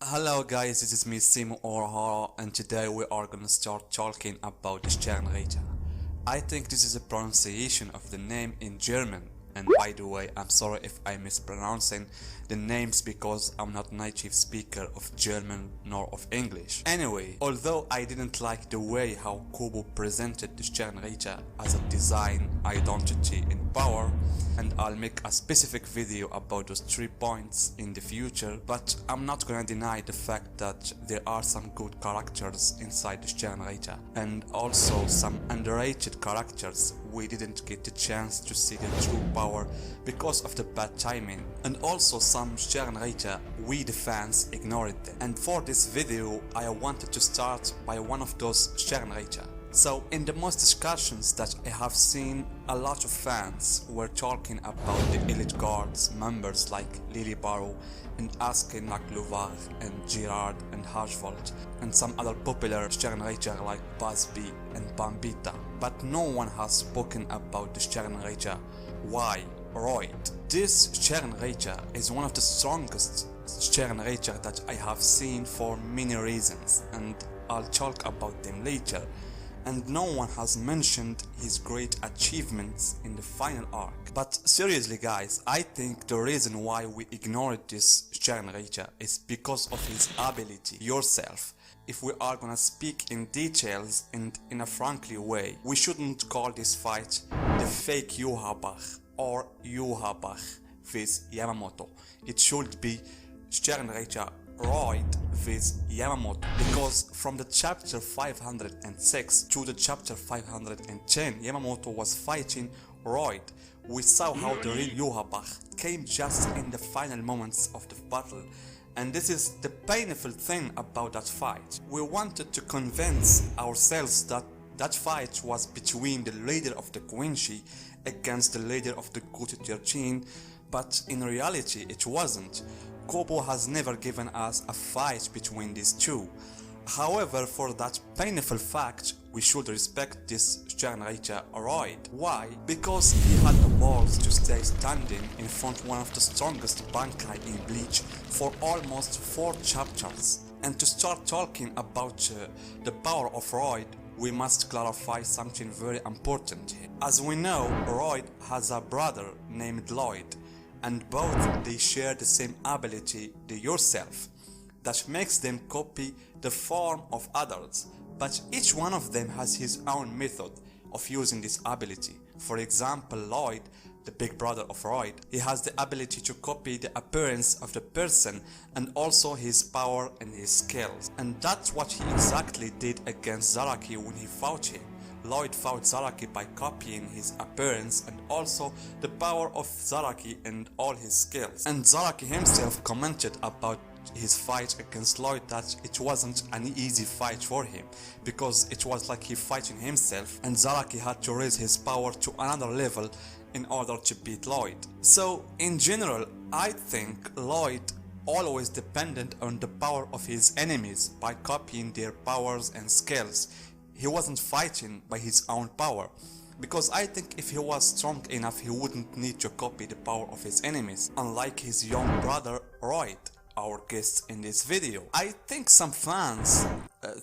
Hello guys, this is me Simo Orhara and today we are gonna start talking about the Sternritter. I think this is a pronunciation of the name in German, and by the way I'm sorry if I'm mispronouncing the names because I'm not native speaker of German nor of English. Anyway, although I didn't like the way how Kobo presented the Sternritter as a design, identity and power, and I'll make a specific video about those 3 points in the future, but I'm not gonna deny the fact that there are some good characters inside the Sternritter and also some underrated characters we didn't get the chance to see their true power because of the bad timing, and also some Sternritter we the fans ignored them. And for this video I wanted to start by one of those Sternritter. So in the most discussions that I have seen, a lot of fans were talking about the Elite Guards members like Lily Barrow and Askin Nakluvar and Girard and Hashvold and some other popular Sternritter like Busby and Bambita. But no one has spoken about the Sternritter. Why? Right. This Sternritter is one of the strongest Sternritter that I have seen for many reasons, and I'll talk about them later. And no one has mentioned his great achievements in the final arc. But seriously guys, I think the reason why we ignored this Sternritter is because of his ability yourself. If we are gonna speak in details and in a frankly way, we shouldn't call this fight the fake Yuhabach or Yuhabach with Yamamoto. It should be Sternritter Royd with Yamamoto, because from the chapter 506 to the chapter 510 Yamamoto was fighting Royd. We saw how the real Yuhabach came just in the final moments of the battle, and this is the painful thing about that fight. We wanted to convince ourselves that that fight was between the leader of the Quincy against the leader of the Gute 13, but in reality it wasn't. Kobo has never given us a fight between these two. However, for that painful fact, we should respect this Sternritter Royd. Why? Because he had the balls to stay standing in front of one of the strongest Bankai in Bleach for almost 4 chapters. And to start talking about the power of Royd, we must clarify something very important here. As we know, Royd has a brother named Lloyd, and both they share the same ability, the yourself, that makes them copy the form of others, but each one of them has his own method of using this ability. For example, Lloyd, the big brother of Royd, he has the ability to copy the appearance of the person and also his power and his skills, and that's what he exactly did against Zaraki when he fought him. Lloyd fought Zaraki by copying his appearance and also the power of Zaraki and all his skills. And Zaraki himself commented about his fight against Lloyd that it wasn't an easy fight for him, because it was like he fighting himself and Zaraki had to raise his power to another level in order to beat Lloyd. So in general, I think Lloyd always depended on the power of his enemies by copying their powers and skills. He wasn't fighting by his own power, because I think if he was strong enough he wouldn't need to copy the power of his enemies, unlike his young brother Royd, our guest in this video. I think some fans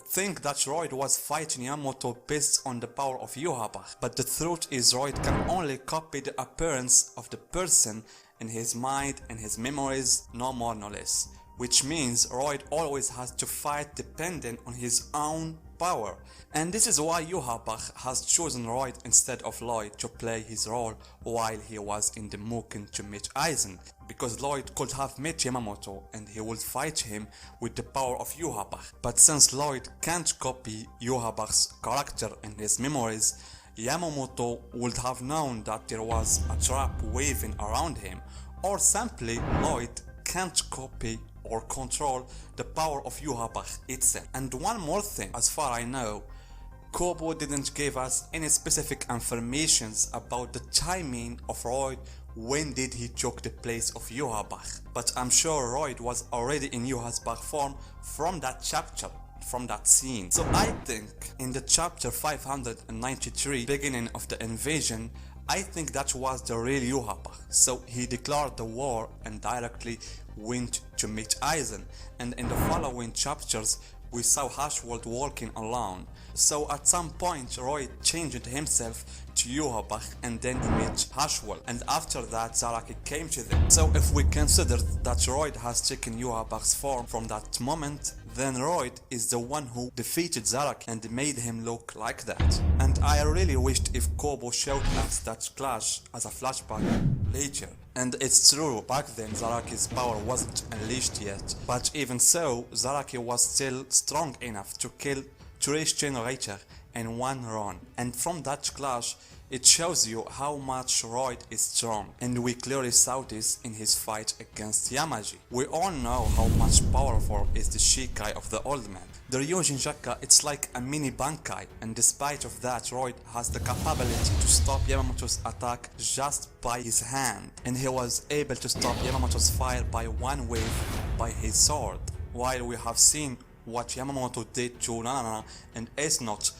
think that Royd was fighting Yamamoto based on the power of Yuhabach, but the truth is Royd can only copy the appearance of the person in his mind and his memories, no more no less, which means Royd always has to fight dependent on his own power. And this is why Yuhabach has chosen Royd instead of Lloyd to play his role while he was in the Mugen to meet Aizen, because Lloyd could have met Yamamoto and he would fight him with the power of Yuhabach. But since Lloyd can't copy Yuhabach's character and his memories, Yamamoto would have known that there was a trap waving around him, or simply Lloyd can't copy or control the power of Yuhabach itself. And one more thing, as far I know, Kobo didn't give us any specific informations about the timing of Royd. When did he took the place of Yuhabach? But I'm sure Royd was already in Yuhabach form from that chapter, from that scene. So I think in the chapter 593, beginning of the invasion, I think that was the real Yamamoto. So he declared the war and directly went to meet Aizen, and in the following chapters we saw Hashwald walking alone. So at some point Royd changed himself to Yamamoto and then he met Hashwald, and after that Zaraki came to them. So if we consider that Royd has taken Yamamoto's form from that moment, then Royd is the one who defeated Zaraki and made him look like that. And I really wished if Kobo showed us that clash as a flashback later. And it's true, back then Zaraki's power wasn't unleashed yet, but even so, Zaraki was still strong enough to reach Sternritter in one run. And from that clash, it shows you how much Royd is strong, and we clearly saw this in his fight against Yamaji. We all know how much powerful is the Shikai of the old man. The Ryujin Shaka, it's like a mini Bankai, and despite of that, Royd has the capability to stop Yamamoto's attack just by his hand, and he was able to stop Yamamoto's fire by one wave by his sword. While we have seen what Yamamoto did to Nanana and Ace Note,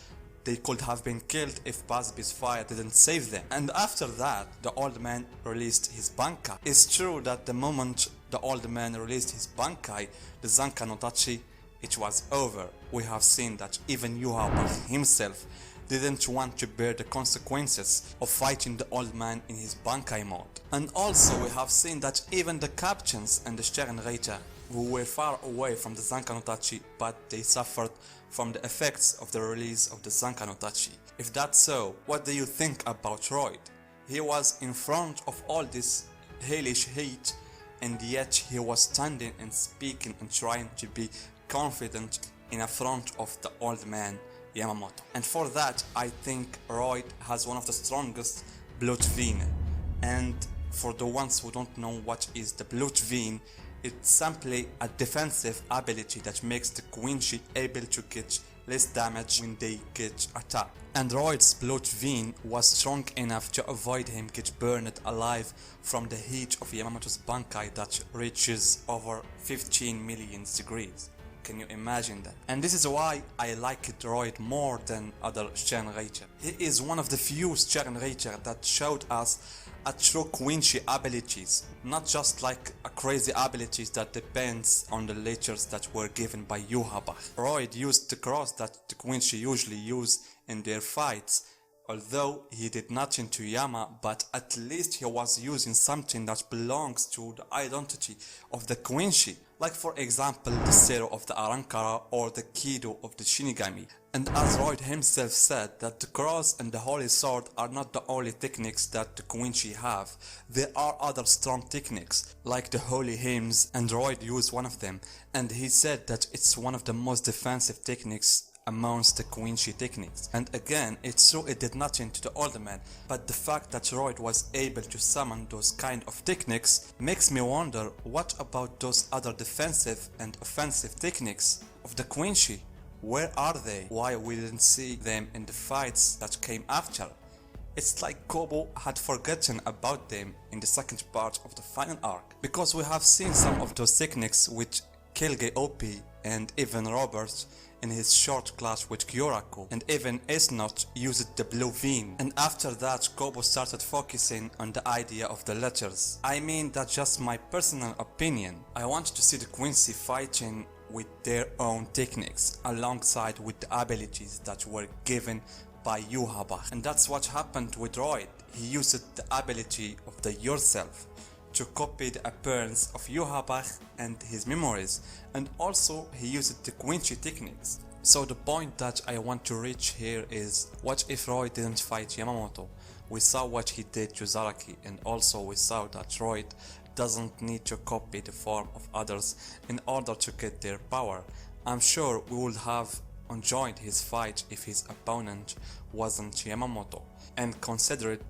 they could have been killed if Busby's fire didn't save them. And after that, the old man released his Bankai. It's true that the moment the old man released his Bankai, the Zanka no Tachi, it was over. We have seen that even Yamamoto himself didn't want to bear the consequences of fighting the old man in his Bankai mode. And also we have seen that even the captains and the Sternritter, who were far away from the Zanka no Tachi, but they suffered from the effects of the release of the Zanka no Tachi. If that's so, what do you think about Royd? He was in front of all this hellish heat, and yet he was standing and speaking and trying to be confident in front of the old man Yamamoto. And for that, I think Royd has one of the strongest blood vein. And for the ones who don't know what is the blood vein, it's simply a defensive ability that makes the Quincy able to get less damage when they get attacked. And Royd's blood vein was strong enough to avoid him get burned alive from the heat of Yamamoto's Bankai that reaches over 15 million degrees. Can you imagine that? And this is why I liked Royd more than other Sternritter. He is one of the few Sternritter that showed us a true Quincy abilities, not just like a crazy abilities that depends on the letters that were given by Yamamoto. Royd used the cross that the Quincy usually use in their fights, although he did nothing to Yama, but at least he was using something that belongs to the identity of the Quincy, like for example the Zero of the Arankara or the Kido of the Shinigami. And as Royd himself said, that the cross and the holy sword are not the only techniques that the Quincy have. There are other strong techniques, like the holy hymns, and Royd used one of them, and he said that it's one of the most defensive techniques amongst the Quincy techniques. And again, it's true it did nothing to the older man, but the fact that Royd was able to summon those kind of techniques makes me wonder, what about those other defensive and offensive techniques of the Quincy? Where are they? Why we didn't see them in the fights that came after? It's like Kobo had forgotten about them in the second part of the final arc, because we have seen some of those techniques with Kilge OP and even Robert in his short clash with Kyoraku, and even Ace Note used the blue vein. And after that, Kobo started focusing on the idea of the letters. I mean, that's just my personal opinion. I want to see the Quincy fighting with their own techniques alongside with the abilities that were given by Yamamoto. And that's what happened with Royd. He used the ability of the yourself to copy the appearance of Yamamoto and his memories, and also he used the Quincy techniques. So the point that I want to reach here is, what if Royd didn't fight Yamamoto? We saw what he did to Zaraki, and also we saw that Royd doesn't need to copy the form of others in order to get their power. I'm sure we would have enjoyed his fight if his opponent wasn't Yamamoto, and considered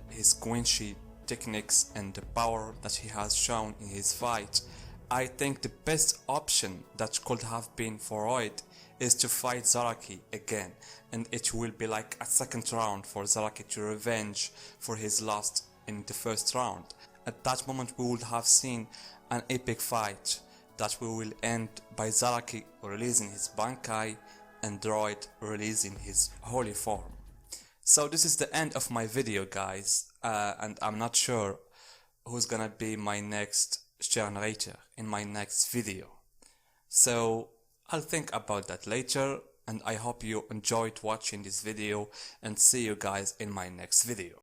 his Quincy techniques and the power that he has shown in his fight. I think the best option that could have been for Royd is to fight Zaraki again, and it will be like a second round for Zaraki to revenge for his loss in the first round. At that moment we would have seen an epic fight that will end by Zaraki releasing his Bankai and Royd releasing his holy form. So this is the end of my video, guys. and I'm not sure who's gonna be my next Sternritter in my next video. So I'll think about that later, and I hope you enjoyed watching this video, and see you guys in my next video.